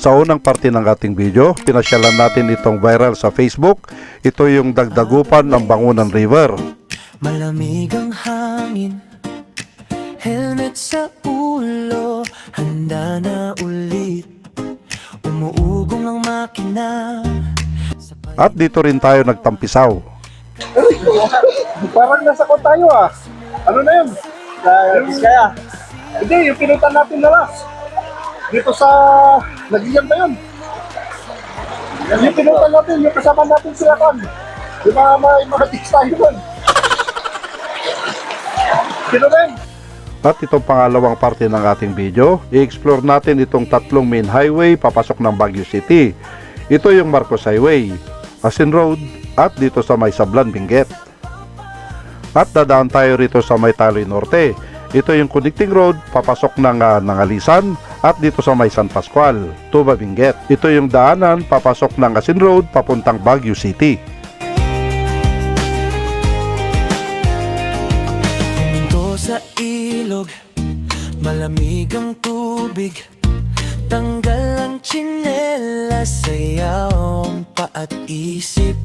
Sa unang parte ng ating video, pinasyalan natin itong viral sa Facebook. Ito yung dagdagupan ng Bangunan River. Malamig ang hangin, helmet sa ulo, handa na ulit. Umuugong ang makina. At dito rin tayo nagtampisaw. Parang nasa ko tayo ah. Ano na yun? Kaya? Hindi, yung pinutan natin na last. Dito sa... Nagigyan ba yun? Yung pinutan natin, yung kasama natin sila kan. Yung mga tiks tayo doon. Sino rin? At itong pangalawang parte ng ating video, i-explore natin itong tatlong main highway papasok ng Baguio City. Ito yung Marcos Highway, Asin Road, at dito sa may Sablan, Benguet. At dadaan tayo rito sa may Taloy Norte. Ito yung connecting road papasok ng Nangalisan at dito sa may San Pascual, Tuba, Benguet. Ito yung daanan papasok ng Asin Road papuntang Baguio City. Mundo sa ilog, malamig ang tubig. Tanggal ang tsinelas, sayaw ang paa at isip.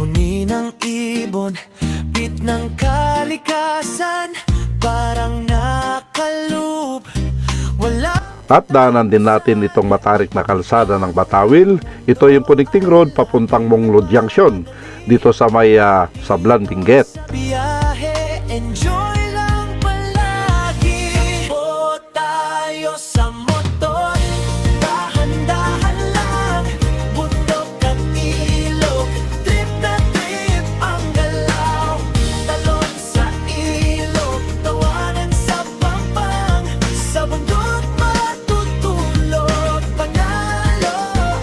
Huni ng ibon, bit ng kalikasan, parang nakaloob. Wala. At daanan din natin itong matarik na kalsada ng Batawil. Ito yung connecting road papuntang Monglod Junction dito sa may Sablan, Benguet. Biyahe, enjoy lang palagi. O tayo sa motor, dahan-dahan lang. Bundok at ilog, trip na trip ang galaw. Talon sa ilog, tawanan sa pampang. Sa bundok matutulog, panalo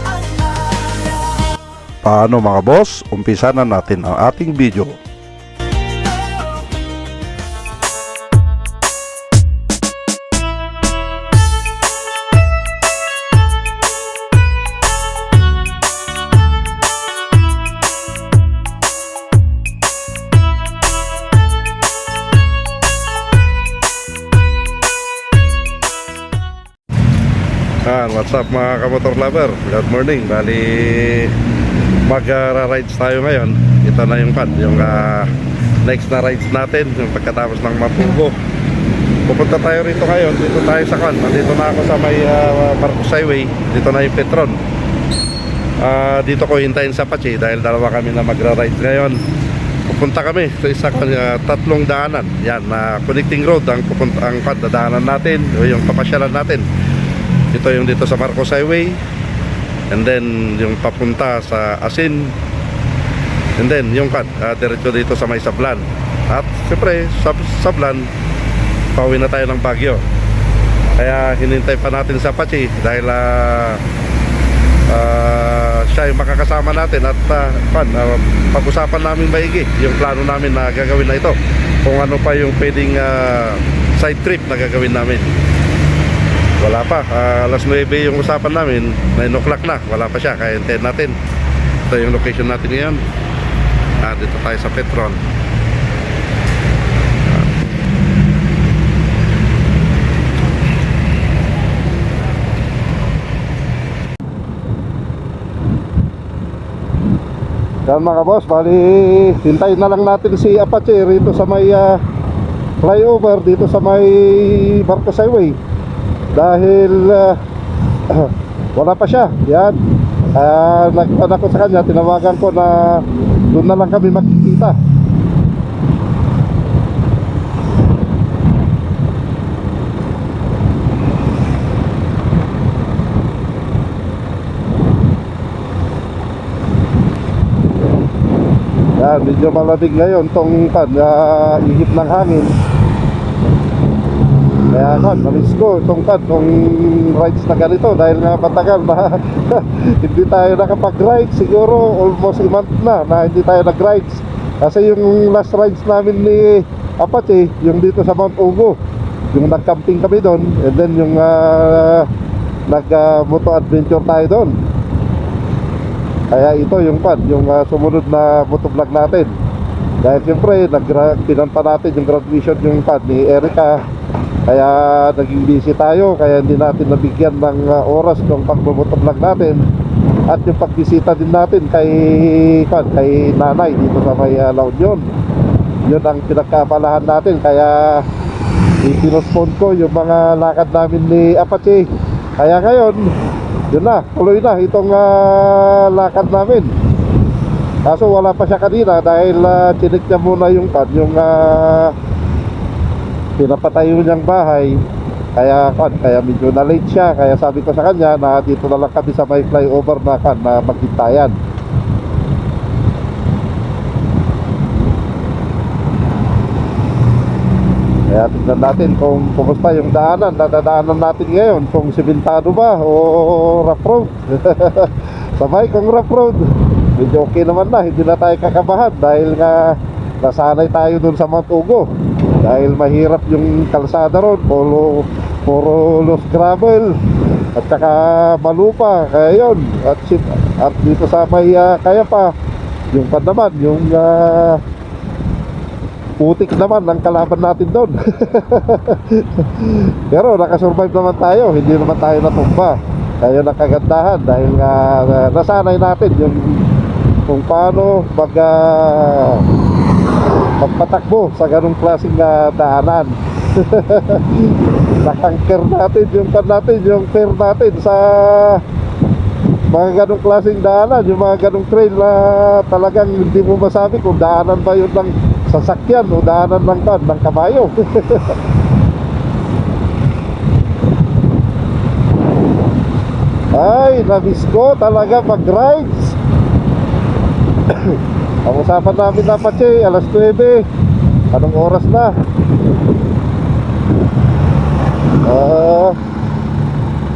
ang araw. Paano mga boss? Umpisa na natin ang ating video. What's up mga kamotor lover? Good morning. Bali mag-rides tayo ngayon. Ito na yung next na rides natin, yung pagkatapos ng Mapugo. Pupunta tayo rito ngayon. Dito tayo sa dito na ako sa may Marcos Highway. Dito na yung Petron. Dito ko hintayin sa Pachi dahil dalawa kami na magra-rides ngayon. Pupunta kami sa isa tatlong daanan. Yan, connecting road ang dadaanan natin, o yung papasyalan natin. Ito yung dito sa Marcos Highway, and then yung papunta sa Asin, and then yung diretso dito sa may Sablan. At siyempre Sablan, pauwi na tayo ng Baguio. Kaya hinintay pa natin sa Pachi dahil siya yung makakasama natin at pag-usapan namin maigi yung plano namin na gagawin na ito, kung ano pa yung pwedeng side trip na gagawin namin. Wala pa, alas 9 yung usapan namin, 9 o'clock na, wala pa siya, kaya hintayin natin. Ito yung location natin ngayon. Dito tayo sa Petron. Yan mga boss, bali hintayin na lang natin si Apache rito sa may flyover dito sa may Marcos Highway. Dahil wala pa siya. Yan, nagpan ako sa kanya, tinawagan ko na doon na lang kami magkikita. Yan, medyo malamig ngayon tong ihip ng hangin. Kaya malis ko itong rides na ganito dahil nga matagal na hindi tayo nakapag-rides. Siguro almost a month na hindi tayo nag-rides. Kasi yung last rides namin ni Apache, yung dito sa Mount Ugo, yung nag-camping kami doon, and then yung nag-moto adventure tayo doon. Kaya ito yung sumunod na motovlog natin. Dahil siyempre pinanta natin yung graduation yung ni Erica, Kaya naging busy tayo, kaya hindi natin nabigyan ng oras ng pagbubutoblog natin at yung pagbisita din natin kay nanay dito sa may La Union. Yun ang pinagkabalahan natin, kaya ipinospone ko yung mga lakad namin ni Apache. Kaya ngayon, yun na, tuloy na itong lakad namin. Kaso wala pa siya kanina dahil chinik niya muna yung pinapatayo niyang bahay. Kaya medyo na late siya. Kaya sabi ko sa kanya na dito na lang kami sa may flyover na maghintayan. Kaya tignan natin kung kumusta yung daanan. Nadadaanan natin ngayon, kung simentado ba o rough road. Sabay kung rough road, medyo okay naman na, hindi na tayo kakabahan dahil nga nasanay tayo dun sa Mount Ugo. Dahil mahirap yung kalsada ron, puro loose gravel at saka malupa. Kaya yun, at dito sa may kaya pa yung naman, yung putik naman ang kalaban natin doon. Pero nakasurvive naman tayo, hindi naman tayo natumba. Kaya nakagandahan dahil nga nasanay natin yung kung paano magpatakbo sa ganung klaseng daanan. Nakangker natin yung fair natin sa mga ganung klaseng daanan, yung mga ganung trail na talagang hindi mo masabi kung daanan ba yun ng sasakyan o daanan ng kabayo. Ay, namiss ko talaga mag-rides. Ang usapan namin na Apache, alas 9. Anong oras na?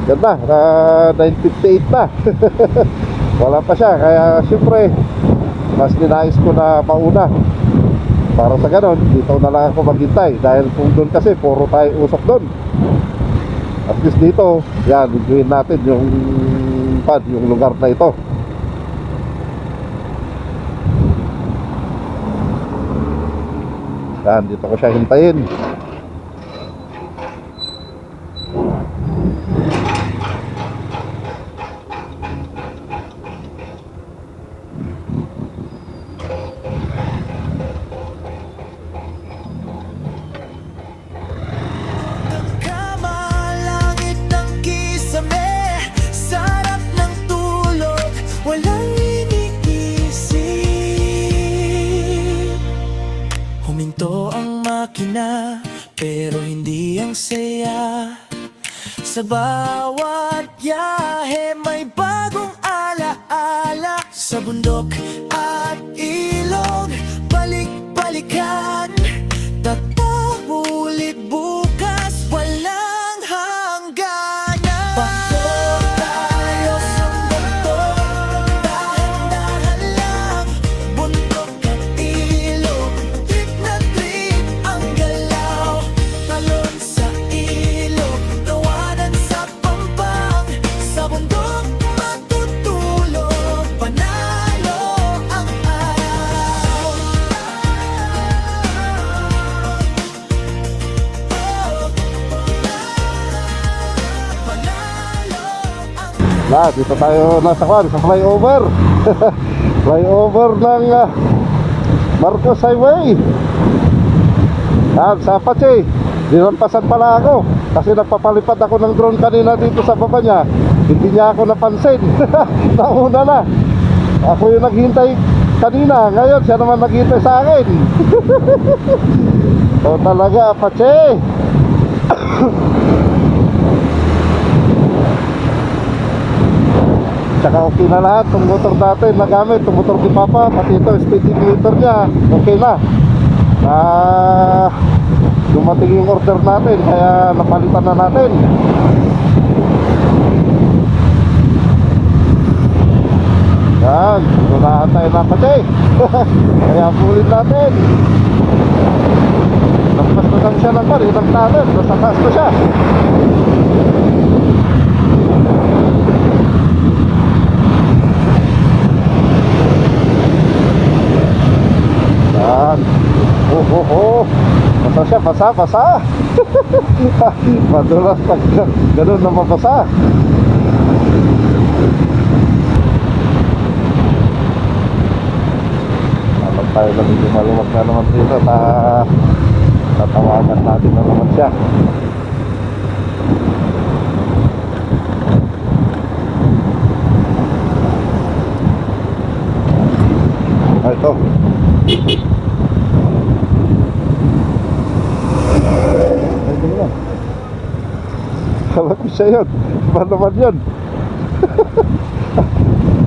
Yan na, 9:58 na. Wala pa siya, kaya syempre mas ninais ko na mauna. Para sa ganon, dito na lang ako maghintay. Dahil kung doon kasi, puro tayo usok doon. At least dito, yan, enjoyin natin yung lugar na ito. Yan, dito ko siya hintayin. Kamalangit ng kisame, sarap ng tulog, walang iniisip. Huminto ang makina, pero hindi ang saya. Sa bawat biyahe may bagong alaala. Sa bundok at ilog, balik-balikan. Tatabulit bukas, walang hangganan. Pasok tayo sa mundo, dahan-dahan lang. Bundok at ilog, trip na trip ang galaw. Talon sa ilog, tawanan sa pampang. Sa bundok matutulog, panalo ang araw. Na, dito tayo nasa sa flyover. Flyover ng Marcos Highway. Yan, sa Apache. Dinampasan pala ako kasi nagpapalipad ako ng drone kanina dito sa baba niya. Hindi niya ako napansin. Nauna na. Ako yung naghintay kanina. Ngayon siya naman naghintay sa akin. So talaga Apache. Tsaka okay na lahat, itong motor natin na gamit, itong motor ni Papa, pati ito, speeding meter niya, okay na. Dumating yung order natin, kaya napalitan na natin. Yan, gunahan tayo na pati. Kaya pulin natin. Lampas na lang siya ng par, ilang natin, nasa taas na siya. Basa siya, basa. Madulas pag ganun na mabasa. Alam tayo na medyo maluwag na naman dito. Tatawagan natin na naman siya. Ito. Ito na. Kala ko siya yun. Paano naman yun?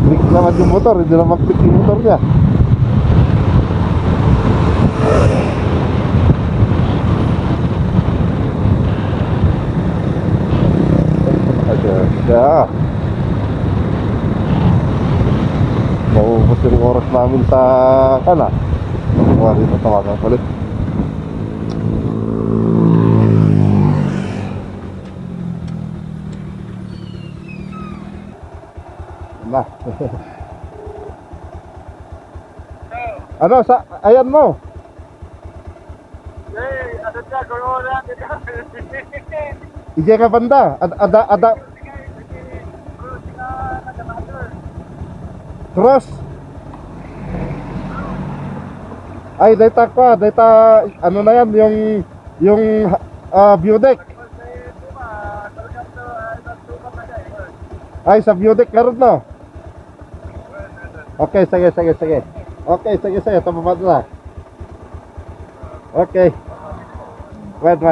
Click naman yung motor. Hindi naman click yung motor niya. Yeah. Maubos yung oras namin sa kana. Mga dito tawagan ulit. Na. Ano sa ayan mo? Ije ka banda. Ada Cross. Ay, data ko, ano na yan, yung view deck. Ay, sa view deck karon no? Okay, sige. Okay, sige, tumabad na. Okay. Wait.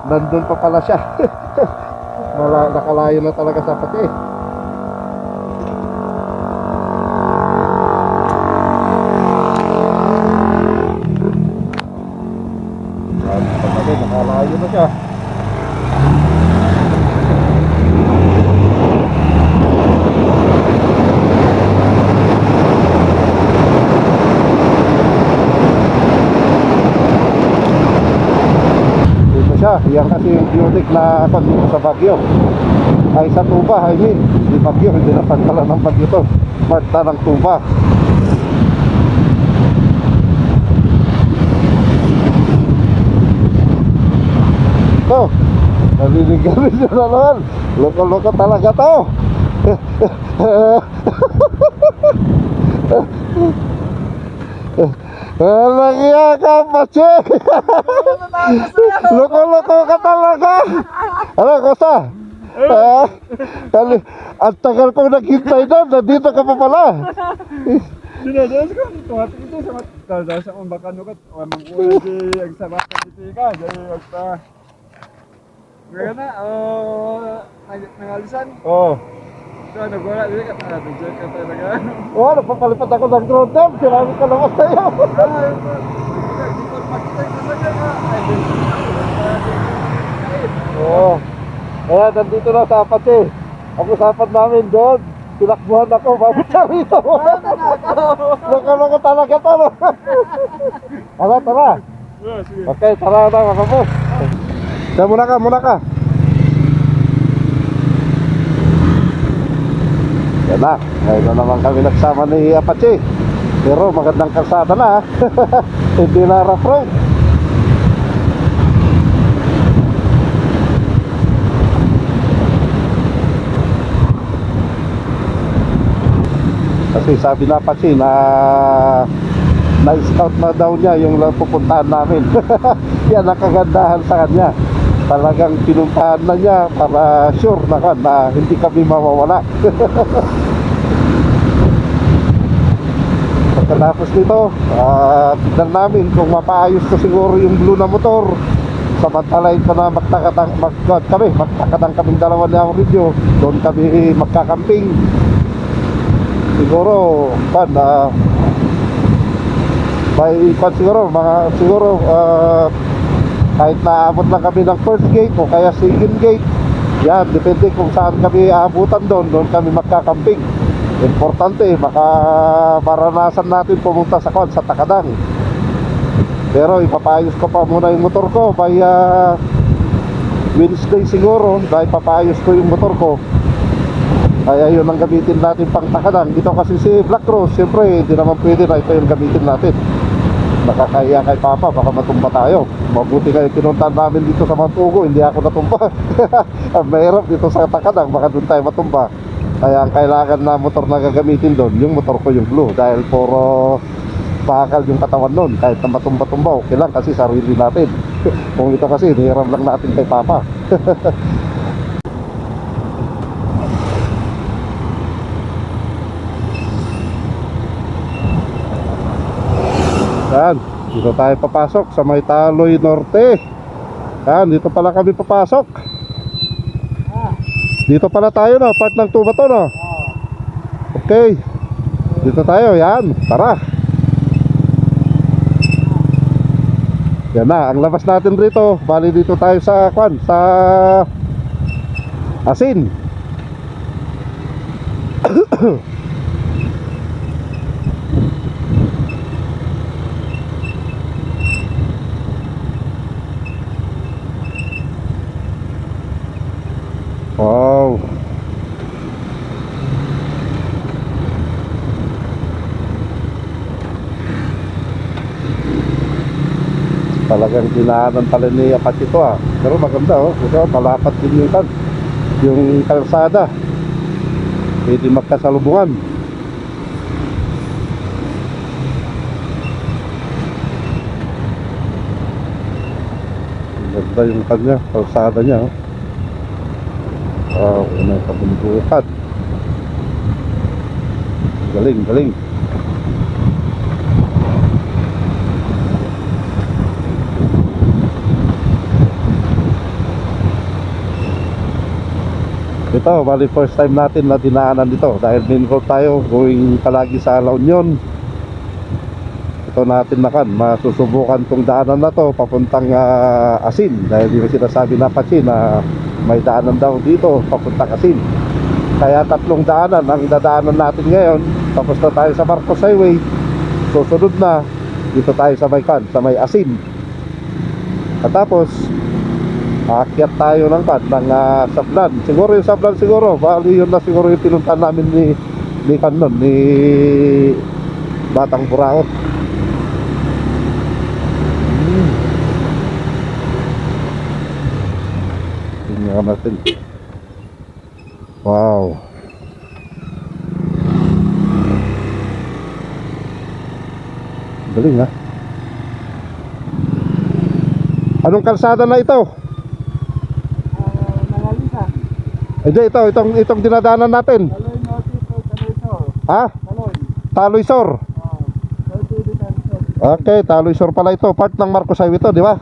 Nandun pa pala siya. Nakalayo na talaga sa pati. Nakalayo na siya. Dito siya. Yan kasi yung biyotik na ako dito sa Baguio. Ay sa Tuba, I mean. Di Baguio, hindi na pagkala ng Baguio to. Marta ng Tuba. To, naliligarin siya na naman. Loko-loko talaga to. Lagya ka, Pache. Loko-loko ka talaga. Ano, Kosa? Ang tagal kong naghintay na. Nandito ka pa pala. Dinadas ko, tumatik ito sa matanda sa kong baka nukat. Wamang uwan di ang sabakan dito ka. Jadi wakta. Ngayon na, nangalisan. Oo. So, nagwala dito ka. Nag-check ka talaga. Oo, nagpapalipat ako ng ground down. Sinabi ko naman sa'yo. Oo. Kaya nandito na sa Apache. Ang usapan namin doon. Tinakbuhan ako, bakit siya rito? Loko-loko talaga to. Tara. Okay, tara na mga boss. Kaya muna ka. Yan na, ngayon na naman kami nagsama ni Apache. Pero magandang kalsada na. Hindi na rough road. Kasi sabi na Apache na-scout na daw niya yung pupuntahan namin. Yan ang kagandahan sa kanya. Talagang pinuntahan na niya para sure na hindi kami mawawala. Pagkatapos nito, tignan namin kung mapaayos ko siguro yung blue na motor. Samantalain ko na magtakadang kaming dalawa na ang radio. Doon kami magkakamping. Siguro kahit naabot lang kami ng first gate o kaya second gate, yan, depende kung saan kami aabutan doon kami magkakamping. Importante, maranasan natin pumunta sa Takadang. Pero ipapayos ko pa muna yung motor ko by Wednesday siguro, dahil papayos ko yung motor ko. Kaya yun ang gamitin natin pang Takadang. Dito kasi si Black Rose, siyempre hindi naman pwede na ito yung gamitin natin. nakakahiya kay Papa, baka matumba tayo. Mabuti kayo pinuntahan namin dito sa Mantugo, hindi ako natumba. Ang mahirap dito sa Takadang, baka doon tayo matumba. Kaya ang kailangan na motor na gagamitin doon, yung motor ko yung Blue, dahil puro bakal yung katawan nun. Kahit na matumba-tumba, okay lang kasi sarili natin. Kung ito kasi, nihiram lang natin kay Papa. Yan, dito tayo papasok sa may Taloy Norte. Yan, dito pala kami papasok. Dito pala tayo, no? Part ng tuba to, no? Okay, dito tayo, yan, tara. Yan na, ang labas natin rito. Bali dito tayo sa kwan, sa Asin. Wow. Talagang dinaanan pala ni Apache ito, ah. Pero maganda, oh. Ito, malapat din yung kalsada. Pwede magkasalubungan. Maganda yung kanya, kalsada niya, oh. Wow, may kabundukan. Galing, galing. Ito, bali first time natin na dinaanan dito dahil min-road tayo going palagi sa La Union. Ito natin nakan, masusubukan tong daanan na to papuntang Asin dahil yung sinasabi na Apache na may daanan daw dito papuntang Asin. Kaya 3 daanan ang dadaanan natin ngayon. Tapos na tayo sa Marcos Highway. Susunod na dito tayo sa may Asin. At tapos aakyat tayo ng Sablan. Siguro yung Sablan siguro. Bali yun na siguro yung pinuntahan namin ni Batang Buraot. Tingnan natin. Wow. Galing, ha? Anong kalsada na ito? Nangalisa. Hindi, itong dinadaanan natin. Taloy Norte to Taloy Sur. Ha? Taloy. Taloy Sur. Norte de Taloy. Okay, Taloy Sur pala ito. Part ng Marcos Highway ito, di ba?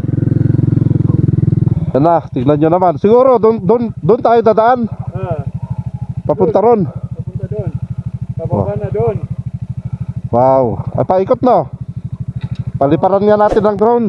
Yan na, tignan nyo naman. Siguro, doon tayo dadaan. Papunta ron. Papunta doon. Pababa na doon. Wow. Ay, paikot, no? Paliparan nga natin ng drone.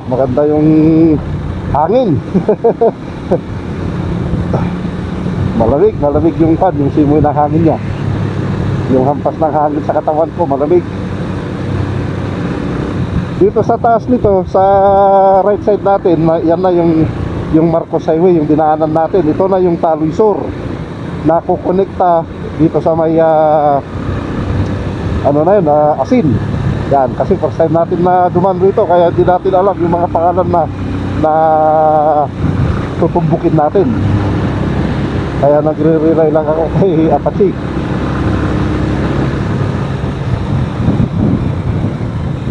maganda yung hangin. Malamig yung pan, yung simoy ng hangin niya. Yung hampas ng hangin sa katawan ko, malamig. Dito sa taas nito, sa right side natin, yan na yung Marcos Highway, yung dinaanan natin. Ito na yung Taloy Sur na kukonekta dito sa may Asin. Yan, kasi first time natin na duman rito, kaya hindi natin alam yung mga pangalan na tutumbukin natin. Kaya nagre-rely lang ako kay Apache.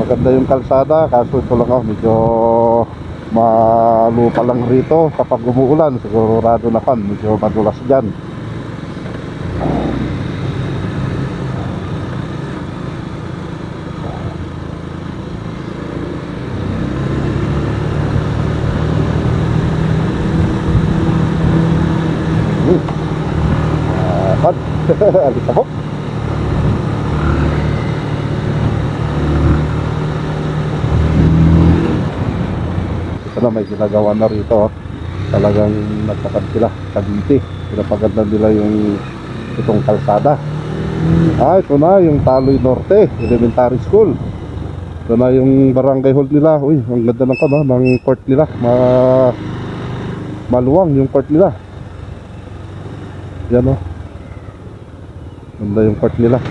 Maganda yung kalsada, kaso ito lang medyo malupa lang rito kapag umuulan. Sigurado na kan, medyo madulas dyan. Alis ako. Ito na, may ginagawa na rito. Talagang nagtatag sila Cavite. Pinapaganda nila itong kalsada. Ito na yung Taloy Norte Elementary School. Ito na yung barangay hall nila. Uy, ang ganda ng court nila. Maluwang yung court nila. Yan o. Ganda yung court nila.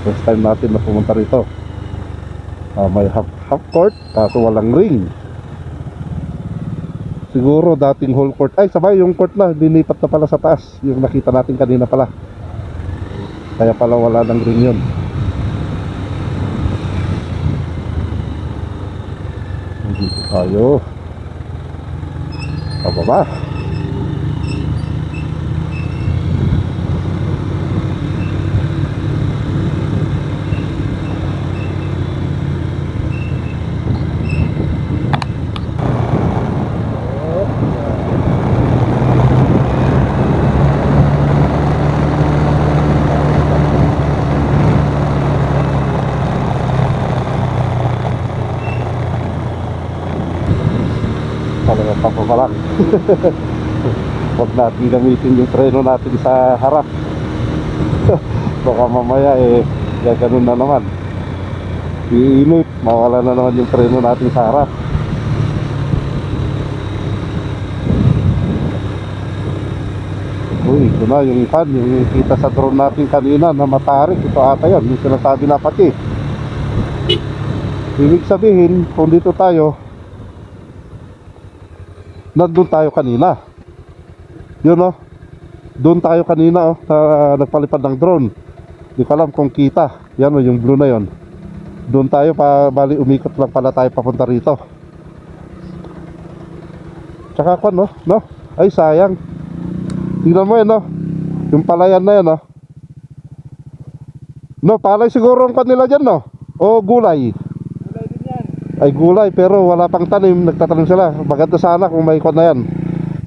First time natin na pumunta rito. May half court, kaso walang ring. Siguro dating whole court. Ay, sabay yung court na, dinipat na pala sa taas. Yung nakita natin kanina pala. Kaya pala wala ng ring yun. Dito tayo. Pababa. Talagang papabalang. Huwag natin gamitin yung treno natin sa harap. Baka mamaya ganun na naman. Iinit, mawala na naman yung treno natin sa harap. Uy, ito na yung fan, yung kita sa drone natin kanina na matarik. Ito ata yan, yung sinasabi na Apache. Ibig sabihin, kung dito tayo, nandun tayo kanina. Yun o. Doon tayo kanina nagpalipad ng drone. Di ko alam kung kita. Yan o, yung blue na yon. Doon tayo bali umikot lang pala tayo papunta rito. Tsaka kwan no? Ay sayang. Tingnan mo yan yung palayan na yan palay siguro ang kanila dyan o gulay. Ay gulay pero wala pang tanim, nagtatanim sila. Maganda sana kung may kwan na yan.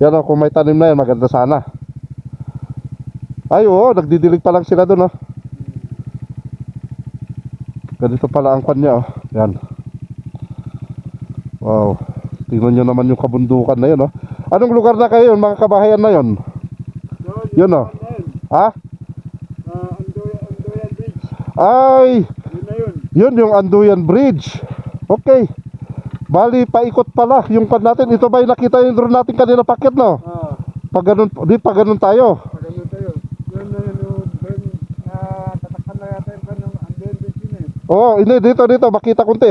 Yan kung may tanim na yan, maganda sana. Ay oo, nagdidilig pa lang sila doon Ganito pala ang kwan niya Yan. Wow. Tingnan nyo naman yung kabundukan na yun Anong lugar na kayo mga kabahayan na yun? Yun Ha? Anduyan Bridge. Ay! Yun na yun. Yun yung Anduyan Bridge. Okay. Bali, paikot pala yung pan natin. Ito ba yung nakita yung drone natin kanina paket Pag ganun tayo. Pag ano tayo. Yun na yun. Doon, tatakpan na yata yung kanong Anduyan Bridge yun Oo, dito. Makita konti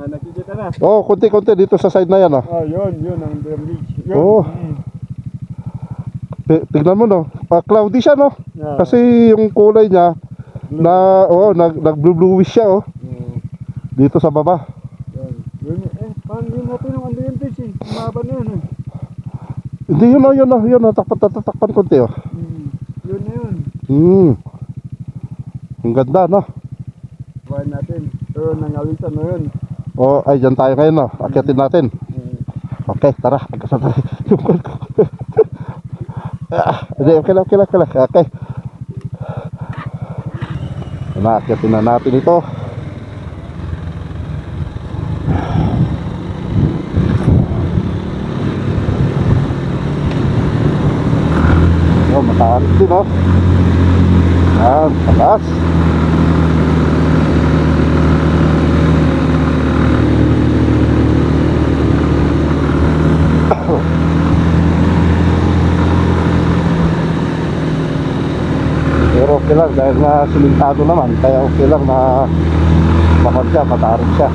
nakikita na. Oo, konti dito sa side na yan Yun ang Anduyan Bridge. Yun. Oo. Tignan mo cloudy siya Kasi yung kulay niya nag-bluish siya dito sa baba. Paano yun natin ang Anduyan Bridge Umaba na yun Hindi yun tatakpan konti Yun na yun. Ang ganda Bahay natin. Pero nangalisan na yun. Ay dyan tayo ngayon akyatin natin. Okay, tara. Pagkasan tayo. Okay lang. Okay. Naakyatin na natin ito. Matarik din, oh. Yan, pataas. Pero okay lang dahil na simintado naman, kaya okay lang na bakit siya, matarik siya.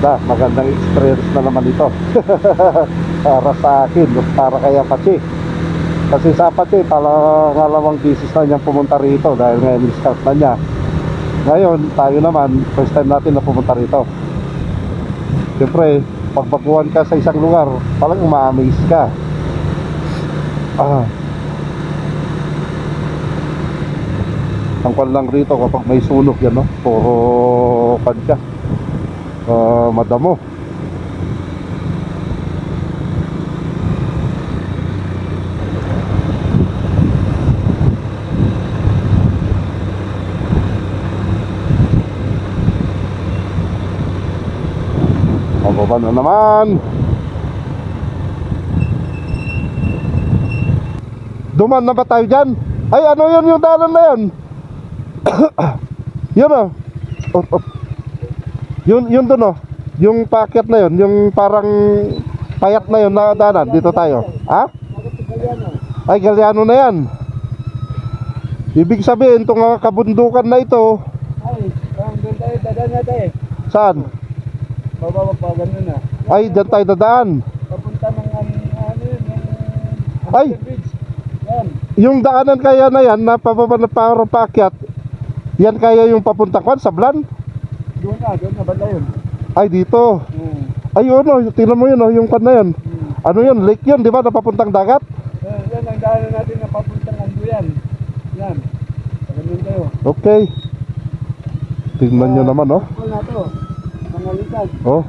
Magandang experience na naman ito. Para sa akin, para kay Apache. Kasi sa Apache, pangalawang bisis na niyang pumunta rito dahil ngayon i-start na niya. Ngayon, tayo naman, first time natin na pumunta rito. Siyempre, pag baguhan ka sa isang lugar, talagang ma-amaze ka. Ang kwan lang rito kapag may sunog yan, no? Puro kansya. Madamo. Pababa na naman. Duman na ba tayo dyan? Ay, ano yun yung dalan na yun? Yun, oh. Yun dun, oh. Yung paakyat na yun, yung parang payat na yun na daanan. Dito tayo. Ha? Ay, Galiano na yan. Ibig sabihin, itong kabundukan na ito. Ay, doon tayo, dadaan na tayo. Saan? Bababa pa, ganun na. Ay, dyan tayo dadaan. Papunta ng ano yun, yung Ay! bridge. Yan. Yung daanan kaya na yan, na pababa na parang paakyat, yan kaya yung papuntang kwan, Sablan? Doon na, banda yun. Ay, dito. Ayun, oh, tingnan mo yun, oh, yung kwan na yun. Ano yun, lake yun, di ba, na papuntang dagat? Yan ang daanan natin na papuntang Anduyan. Yan. Ganun tayo. Okay. Tingnan nyo naman, oh. All na to. Nangalitan. Oh.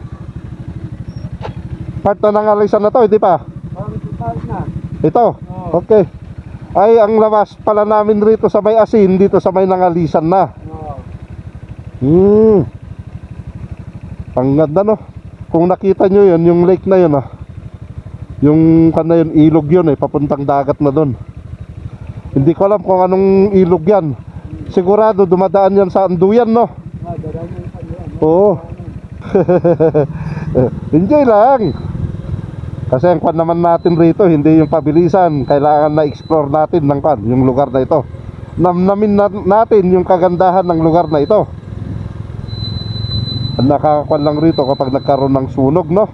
Part na nangalisan na to, hindi pa? Parang part na. Ito? Oo. Okay. Ay, ang labas pala namin rito sa may asin, dito sa may nangalisan na. Oo. Ang ganda, no? Kung nakita nyo yun, yung lake na yun, ah. Yung kana yun, ilog yun eh, papuntang dagat na dun. Hindi ko alam kung anong ilog yan. Sigurado dumadaan yan sa Anduyan, no? Dadaan yung Anduyan. Oo. Enjoy lang. Kasi ang kwan naman natin rito, hindi yung pabilisan. Kailangan na-explore natin ng kwan, yung lugar na ito. Namnamin natin yung kagandahan ng lugar na ito. Ang nakakakwan lang rito kapag nagkaroon ng sunog, no?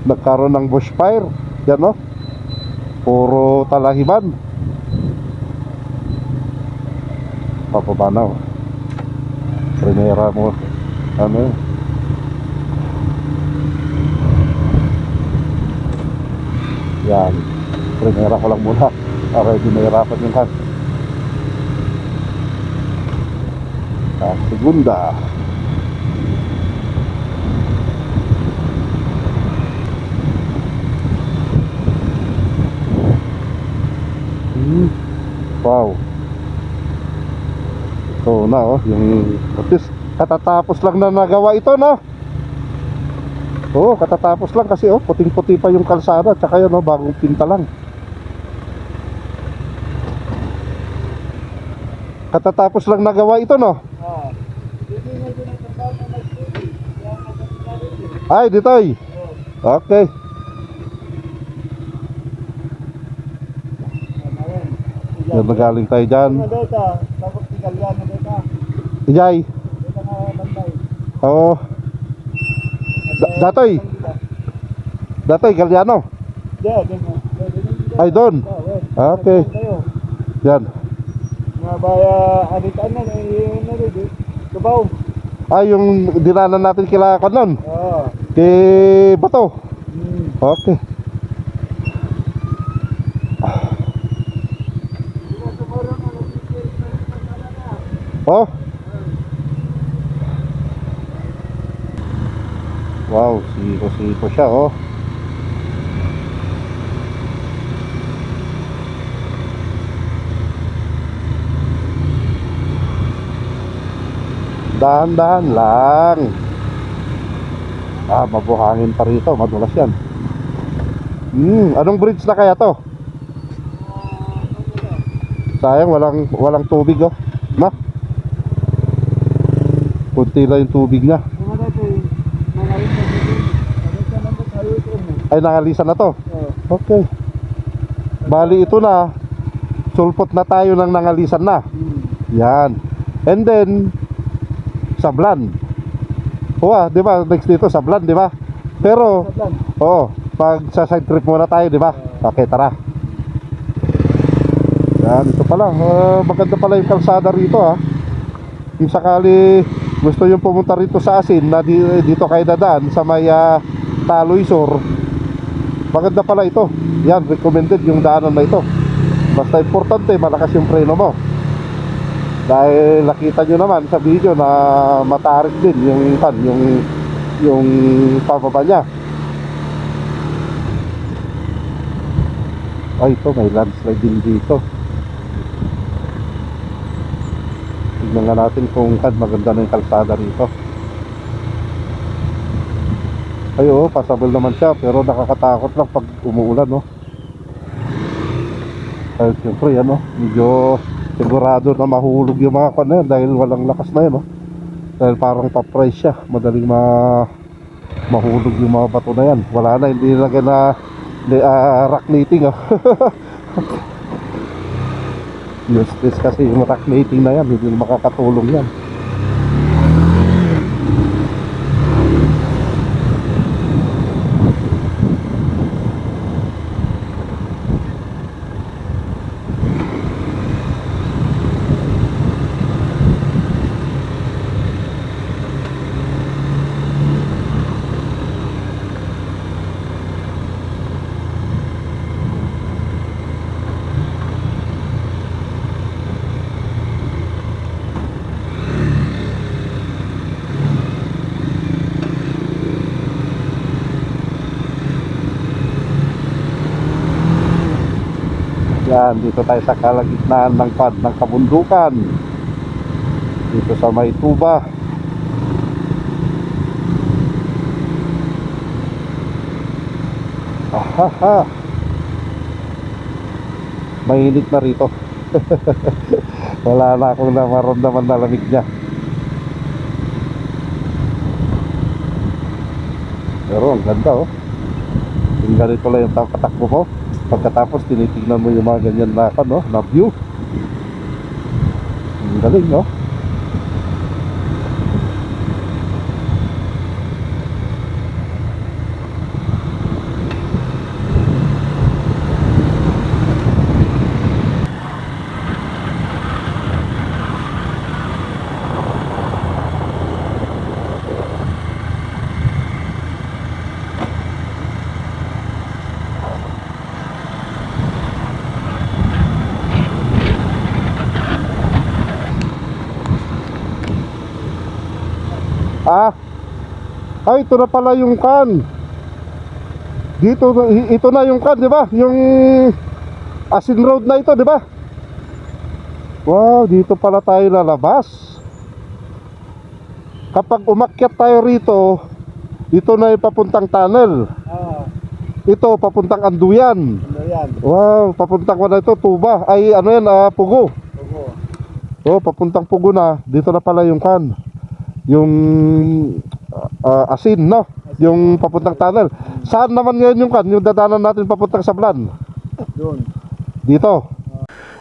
Nagkaroon ng bushfire. Yan, no? Puro talahiban. Papabanaw. Primera mo. Ano yun? Yan. Primera ko lang muna. Para hindi mahirapan yung kan. Segunda. Wow. Ito na, oh, yung katatapos lang na nagawa ito, no? Oo, katatapos lang kasi, oh, puting-puti pa yung kalsada. Tsaka yun, oh, bagong pinta lang. Katatapos lang nagawa ito, no? Ay, dito ay. Okay. Yan, magaling tayo dyan. Tapos si Galiano dito. Ijay. Dito nga bantay. Oo. Datoy. Datoy, Galiano. Ay, doon. Okay. Yan. Mga baya, aditaan na, yun na rin. Kabaw. Ay, yung dinanan natin kila Kanon. Oo. Kay Bato. Okay. Oh, Wow, siko-siko siya, oh. Dahan-dahan lang. Mabuhangin pa rito, madulas yan. Anong bridge na kaya to? Sayang, walang tubig, oh. Ma? Kunti lang yung tubig niya. Ay, nangalisan na to? Okay. Bali, ito na. Sulpot na tayo ng nangalisan na. Yan. And then, Sablan. Di ba? Next dito, Sablan, di ba? Pero, pag sa side trip muna tayo, di ba? Okay, tara. Yan, ito pala. Maganda pala yung kalsada rito, ha. Kung sakali gusto yung pumunta rito sa Asin, na dito kayo dadaan sa may Taloy Sur, maganda pala ito. Yan, recommended yung daanan na ito. Basta importante, malakas yung preno mo. Dahil nakita nyo naman sa video na matarik din yung pababa niya. Ay, ito may landslide din dito. Tignan nga natin kung maganda na yung kalsada rito. Ay, passable naman siya, pero nakakatakot lang pag umuulan, no? Dahil siyempre, medyo sigurado na mahulog yung mga na yan dahil walang lakas na yun, no? Dahil parang pa-price siya, madaling mahulog yung mga bato na yan. Wala na, hindi nilagay na rock knitting, oh. Useless kasi yung rock knitting na yan, hindi makakatulong yan. Yan, dito tayo sa kalagitnaan ng kabundukan. Dito sa may tuba. Ahaha. Mainit na rito. Wala na akong namaramdaman na lamig niya. Pero ang ganda, oh. Yung ganito lang yung patakbo mo. Pagkatapos tinitignan mo yung mga ganyan na na view. Ang galing, no? Ay, ito na pala yung kan. Dito, ito na yung kan, di ba? Yung Asin Road na ito, di ba? Wow, dito pala tayo lalabas. Kapag umakyat tayo rito, ito na yung papuntang tunnel. Ito, papuntang Anduyan. Wow, papuntang wala ito, Tuba. Ay, Pugo. Papuntang Pugo na. Dito na pala yung kan. Yung Asin, no? Yung papuntang tunnel. Saan naman ngayon yung kan? Yung dadanan natin papuntang Sablan? Doon. Dito.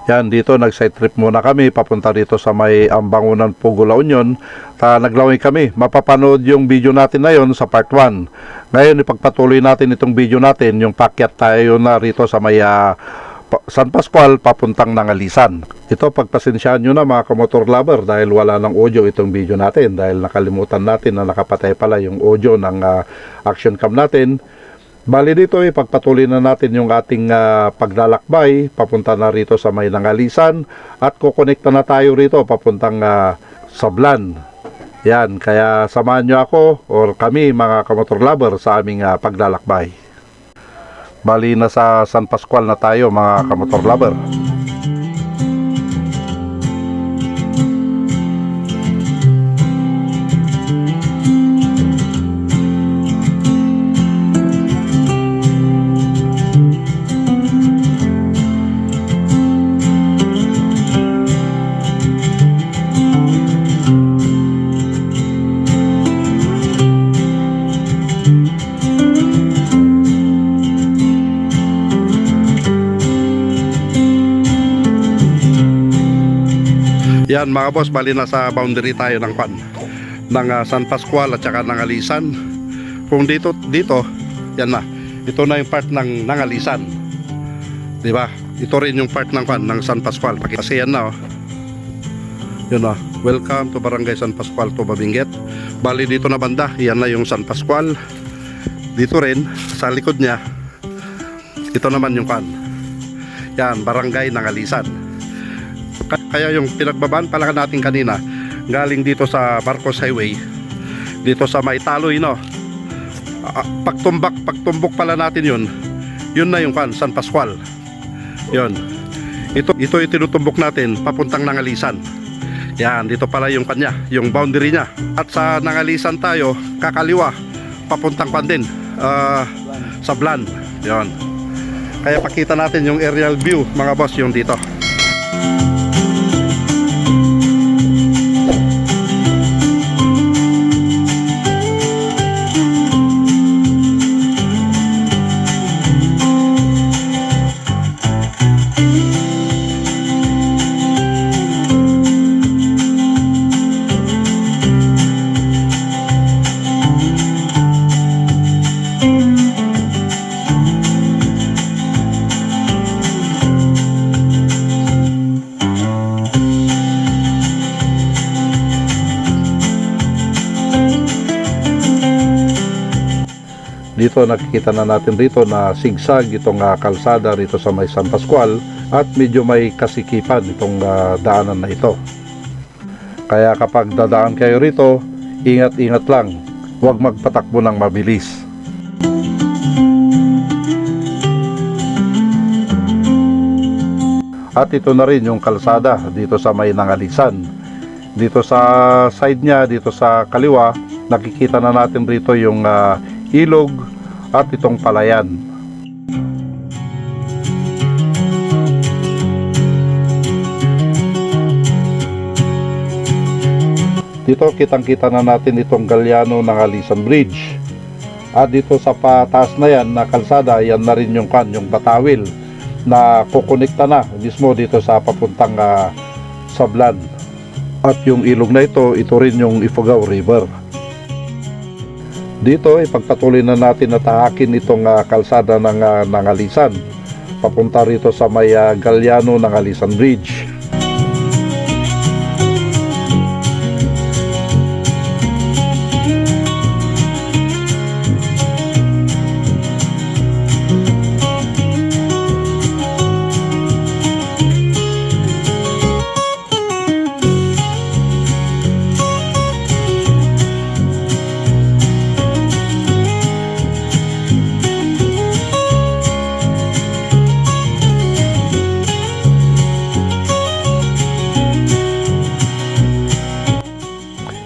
Yan, dito nag-side trip muna kami papunta dito sa may Ambangunan, Pugo, La Union. Naglaway kami. Mapapanood yung video natin na yon sa part 1. Ngayon ipagpatuloy natin itong video natin, yung pakyat tayo na rito sa may San Pascual papuntang Nangalisan. Ito, pagpasensyahan nyo na mga kamotor lover dahil wala ng audio itong video natin dahil nakalimutan natin na nakapatay pala yung audio ng action cam natin. Bali dito, pagpatuloy na natin yung ating paglalakbay papunta na rito sa may Nangalisan at kukonekta na tayo rito papuntang Sablan. Yan, kaya samahan nyo ako or kami mga kamotor lover sa aming paglalakbay. Bali na sa San Pascual na tayo mga kamotor lover. Yan mga boss, bali na sa boundary tayo ng San Pascual at saka ng Alisan. Kung dito, yan na. Ito na yung part ng Alisan. 'Di ba? Ito rin yung part ng San Pascual. Kasi yan na oh. Yun oh. Welcome to Barangay San Pascual to Babinget. Bali dito na banda, yan na yung San Pascual. Dito rin sa likod niya. Ito naman yung yan, Barangay ng Alisan. Kaya yung pinagbabaan pala natin kanina galing dito sa Marcos Highway dito sa Maitaloy no, pagtumbok pala natin yun na yung San Pascual. Yun, ito yung tinutumbok natin papuntang Nangalisan. Yan, dito pala yung yung boundary nya. At sa Nangalisan tayo kakaliwa papuntang din sa Blan. Yun, kaya pakita natin yung aerial view mga boss, yung dito. Dito nakikita na natin rito na sigsag itong kalsada rito sa may San Pascual at medyo may kasikipan itong daanan na ito. Kaya kapag dadaan kayo rito, ingat-ingat lang, huwag magpatakbo ng mabilis. At ito na rin yung kalsada dito sa may Nangalisan. Dito sa side niya, dito sa kaliwa, nakikita na natin rito yung ilog at itong palayan. Dito kitang-kita na natin itong Galiano ng Alisan Bridge. At dito sa pataas na yan na kalsada, yan na rin yung Batawil na kukonekta na mismo dito sa papuntang Sablan. At yung ilog na ito rin yung Ifugao River. Dito ipagpatuloy na natin na tahakin itong kalsada ng Alisan papunta rito sa may Galiano ng Alisan Bridge.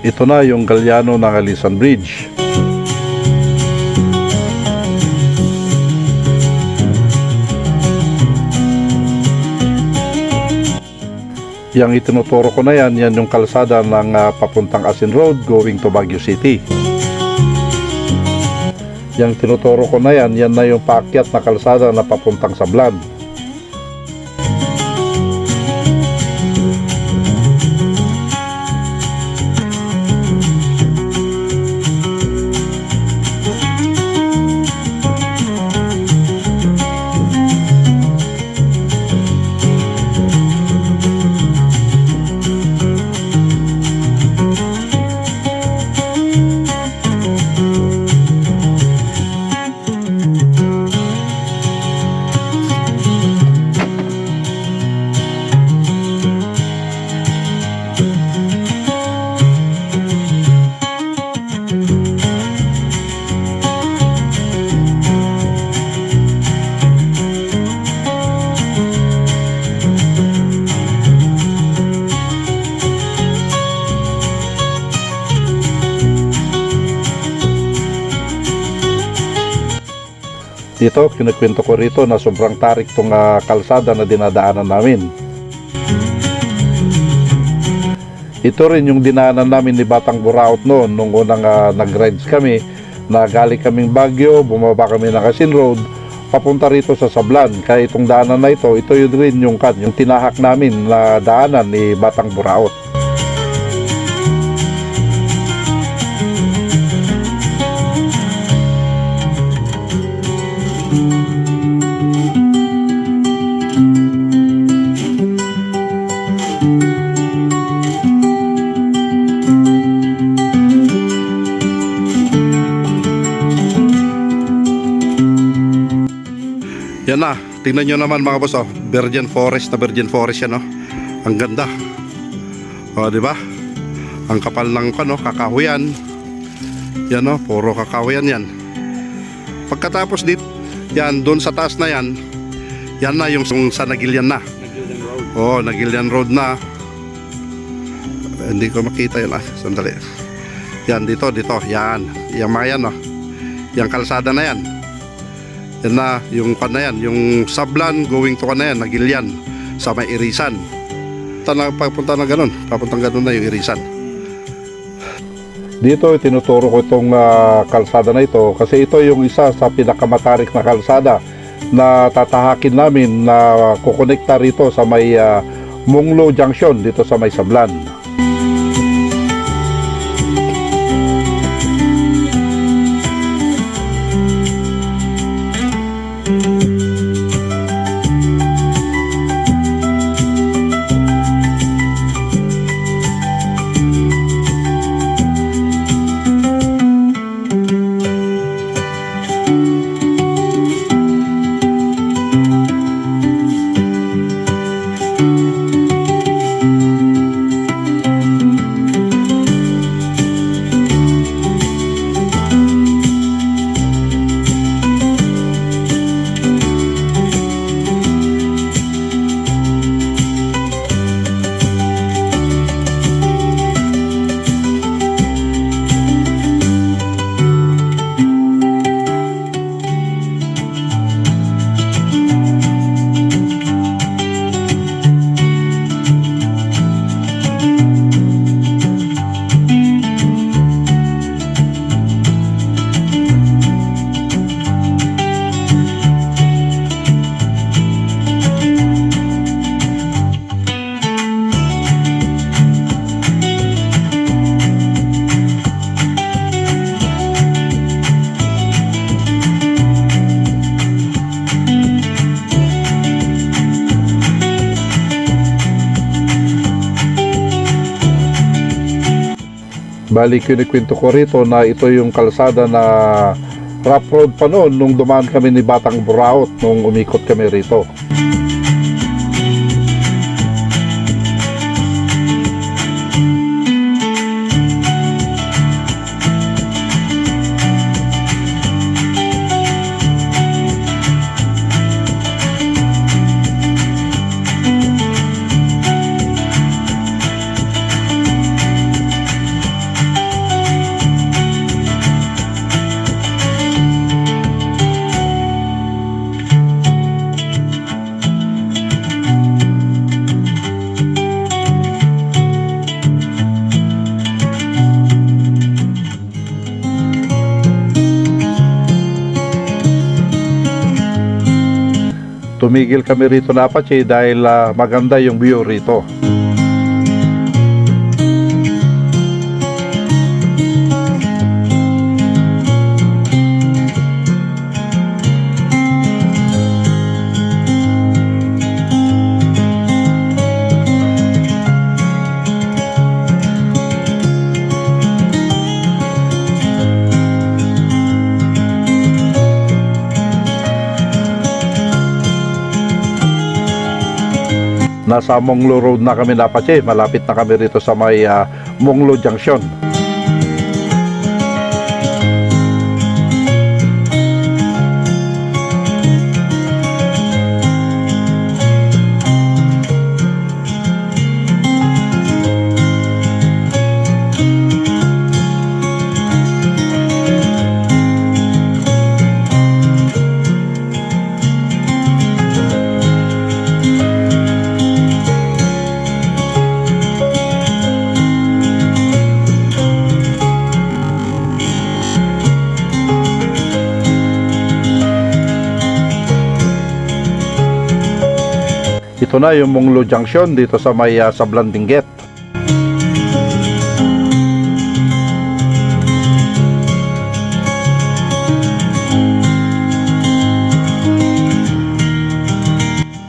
Ito na yung Galiano ng Alisan Bridge. Yang itinuturo ko na yan yung kalsada ng papuntang Asin Road going to Baguio City. Yang tinuturo ko na yan na yung paakyat na kalsada na papuntang Sablan. Dito, kinukwento ko rito na sobrang tarik tong kalsada na dinadaanan namin. Ito rin yung dinaanan namin ni Batang Buraot noon nung unang nag-rides kami na galing kaming Baguio, bumaba kami ng Kasin Road papunta rito sa Sablan. Kaya itong daanan na ito yun rin yung tinahak namin na daanan ni Batang Buraot. Yan na, tingnan nyo naman mga boss, oh. Virgin Forest na Virgin Forest yan, oh. Ang ganda. O, di ba? Ang kapal ng kakahuyan. Yan, oh, puro kakahuyan yan. Pagkatapos dito, yan, doon sa taas na yan, yan na yung sa Nagilian na. Oh, Nagilian Road na. Hindi ko makita yan, sandali. Yan, dito, yan. Yung mga yan, oh. Yung kalsada na yan. Yan na, yung yung Sablan going to Nagilian sa may Irisan. Papunta na ganun, papuntang ganun na yung Irisan. Dito tinuturo ko itong kalsada na ito kasi ito yung isa sa pinakamatarik na kalsada na tatahakin namin na kukonekta rito sa may Munglo Junction dito sa may Sablan. Bali, kinikwento ko rito na ito yung kalsada na rough road pa noon nung dumaan kami ni Batang Buraot nung umikot kami rito. Tumigil kami rito na Apache dahil maganda yung view rito. Nasa Munglo Road na kami na Apache, malapit na kami rito sa may Munglo Junction. Ito na yung Monglo Junction dito sa may Sablan Benguet.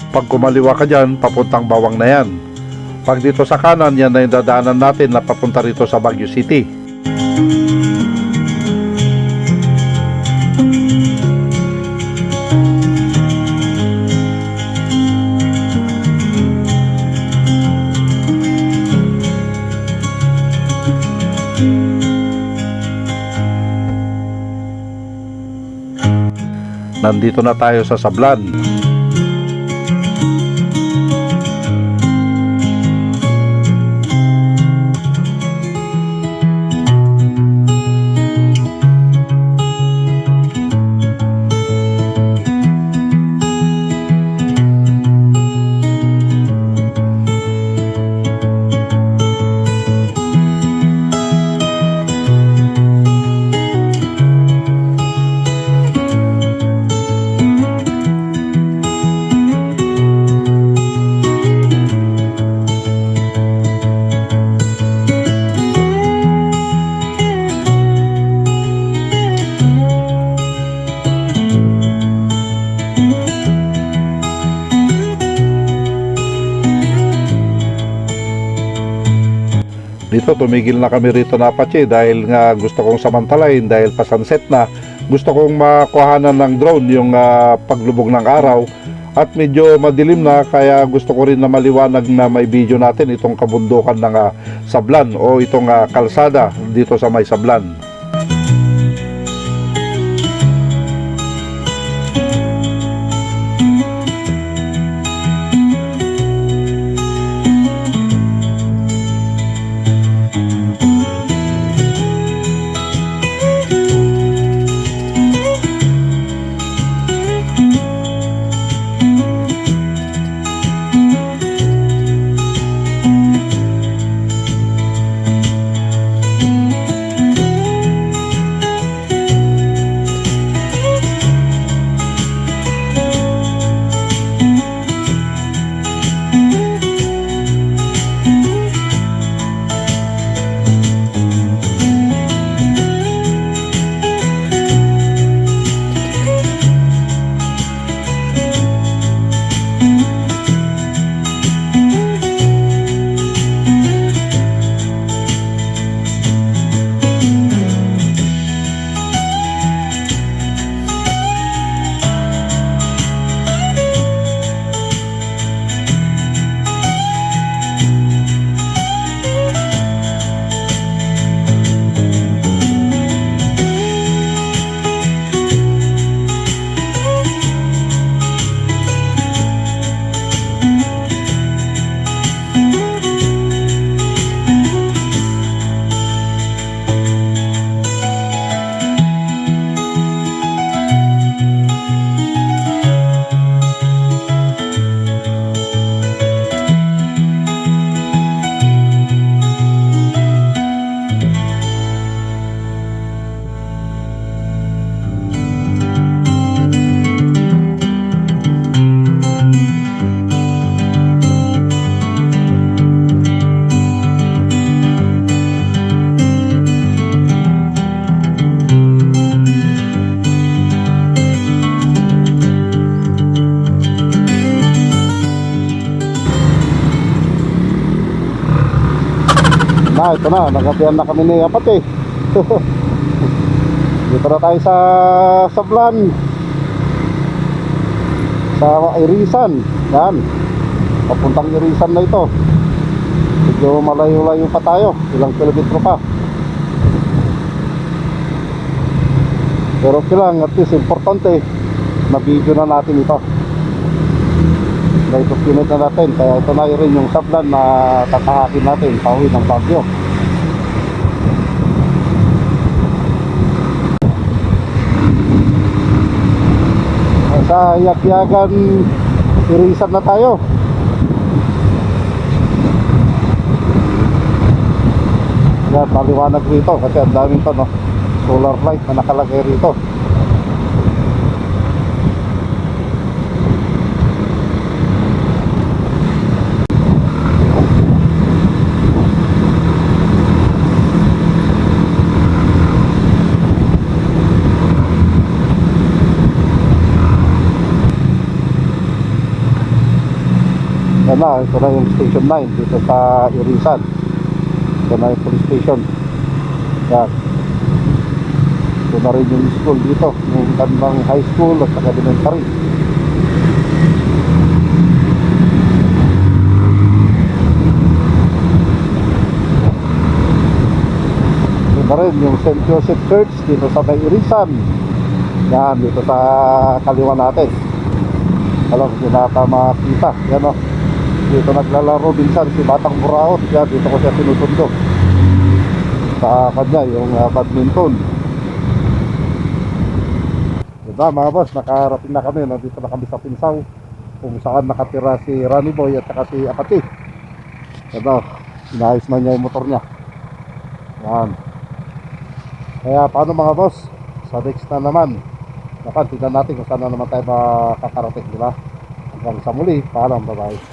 Pag kumaliwa ka dyan, papuntang Bawang na yan. Pag dito sa kanan, yan na yung dadaanan natin na papunta rito sa Baguio City. Nandito na tayo sa Sablan. Dito tumigil na kami rito na Apache dahil nga gusto kong samantalahin dahil pa sunset na. Gusto kong makuhanan ng drone yung paglubog ng araw at medyo madilim na, kaya gusto ko rin na maliwanag na may video natin itong kabundukan ng Sablan o itong kalsada dito sa may Sablan. Ito na, nagabihan na kami ni Apache. Dito na tayo sa Sablan, sa Irisan. Yan, papuntang Irisan na ito. Medyo malayo-layo pa tayo, ilang kilometro pa. Pero okay lang, at least importante na video na natin ito. Na-document na natin, kaya ito na rin yung Sablan na tatahakin natin pauwi ng Baguio. Sa Yakyagan Irisan na tayo. Yan, maliwanag rito kasi ang daming to, no? Solar light na nakalagay rito. ito na yung station 9 dito sa Irisan. Ito na yung police station. Yan. Ito na rin yung school dito, yung kanilang high school at saka elementary. Ito na rin yung St. Joseph Church dito sa may Irisan. Yan, dito sa kaliwa natin. Alam, hindi nata makita. Yan o. Dito naglalaro minsan si Batang Buraot. Yan, dito ko siya sinusundo. Sa kanya, yung badminton. Diba mga boss, nakarating na kami. Nandito na kami sa Pinsaw. Kung saan nakatira si Rani Boy at saka si Apati. Diba, inayos na niya yung motor niya. Yan. Kaya paano mga boss? Sa next na naman. Tignan natin kung saan na naman tayo makakarating, di ba? Hanggang sa muli, paalam, bye-bye.